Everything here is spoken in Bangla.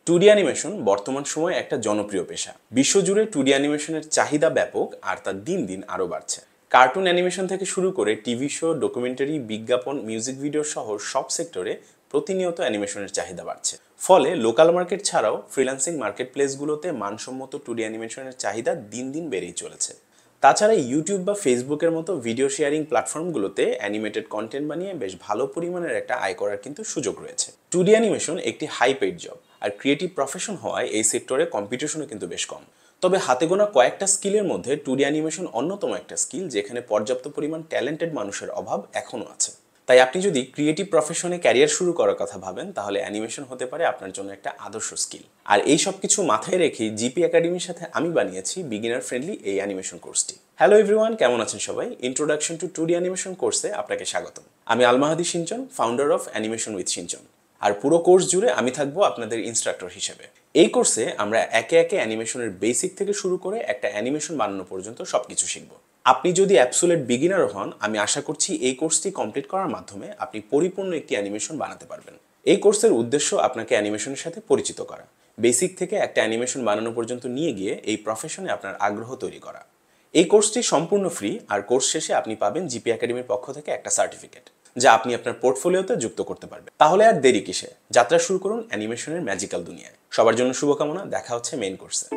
টুডি অ্যানিমেশন বর্তমান সময়ে একটা জনপ্রিয় পেশা। বিশ্বজুড়ে টুডি অ্যানিমেশনের চাহিদা ব্যাপক আর তা দিন দিন আরও বাড়ছে। কার্টুন অ্যানিমেশন থেকে শুরু করে টিভি শো, ডকুমেন্টারি, বিজ্ঞাপন, মিউজিক ভিডিও সহ সব সেক্টরে প্রতিনিয়ত অ্যানিমেশনের চাহিদা বাড়ছে। ফলে লোকাল মার্কেট ছাড়াও ফ্রিল্যান্সিং মার্কেট প্লেসগুলোতে মানসম্মত টুডি অ্যানিমেশনের চাহিদা দিন দিন বেড়েই চলেছে। তাছাড়া ইউটিউব বা ফেসবুকের মতো ভিডিও শেয়ারিং প্ল্যাটফর্মগুলোতে অ্যানিমেটেড কন্টেন্ট বানিয়ে বেশ ভালো পরিমাণের একটা আয় করার কিন্তু সুযোগ রয়েছে। টুডি অ্যানিমেশন একটি হাই পেইড জব, আর ক্রিয়েটিভ প্রফেশন হওয়ায় এই সেক্টরে কম্পিটিশনও কিন্তু বেশ কম। তবে হাতে গোনা কয়েকটা স্কিলের মধ্যে টুডি অ্যানিমেশন অন্যতম একটা স্কিল যেখানে পর্যাপ্ত পরিমাণ ট্যালেন্টেড মানুষের অভাব এখনও আছে। তাই আপনি যদি ক্রিয়েটিভ প্রফেশনে ক্যারিয়ার শুরু করার কথা ভাবেন, তাহলে অ্যানিমেশন হতে পারে আপনার জন্য একটা আদর্শ স্কিল। আর এই সব কিছু মাথায় রেখেই জিপি একাডেমির সাথে আমি বানিয়েছি বিগিনার ফ্রেন্ডলি এই অ্যানিমেশন কোর্সটি। হ্যালো এভরিওয়ান, কেমন আছেন সবাই? ইন্ট্রোডাকশন টু টুডি অ্যানিমেশন কোর্সে আপনাকে স্বাগতম। আমি আলমাহাদি সিঞ্চন, ফাউন্ডার অফ অ্যানিমেশন উইথ সিঞ্চন। আর পুরো কোর্স জুড়ে আমি থাকবো আপনাদের ইনস্ট্রাক্টর হিসেবে। এই কোর্সে আমরা একে একে অ্যানিমেশনের বেসিক থেকে শুরু করে একটা অ্যানিমেশন বানানো পর্যন্ত সবকিছু শিখব। আপনি যদি অ্যাবসোলিউট বিগিনার হন, আমি আশা করছি এই কোর্সটি কমপ্লিট করার মাধ্যমে আপনি পরিপূর্ণ একটি অ্যানিমেশন বানাতে পারবেন। এই কোর্সের উদ্দেশ্য আপনাকে অ্যানিমেশনের সাথে পরিচিত করা, বেসিক থেকে একটা অ্যানিমেশন বানানো পর্যন্ত নিয়ে গিয়ে এই প্রফেশনে আপনার আগ্রহ তৈরি করা। এই কোর্সটি সম্পূর্ণ ফ্রি, আর কোর্স শেষে আপনি পাবেন জিপি একাডেমির পক্ষ থেকে একটা সার্টিফিকেট, যা আপনি আপনার পোর্টফোলিওতে যুক্ত করতে পারবেন। তাহলে আর দেরি কিসে, যাত্রা শুরু করুন অ্যানিমেশনের ম্যাজিক্যাল দুনিয়ায়। সবার জন্য শুভকামনা, দেখা হচ্ছে মেইন কোর্সে।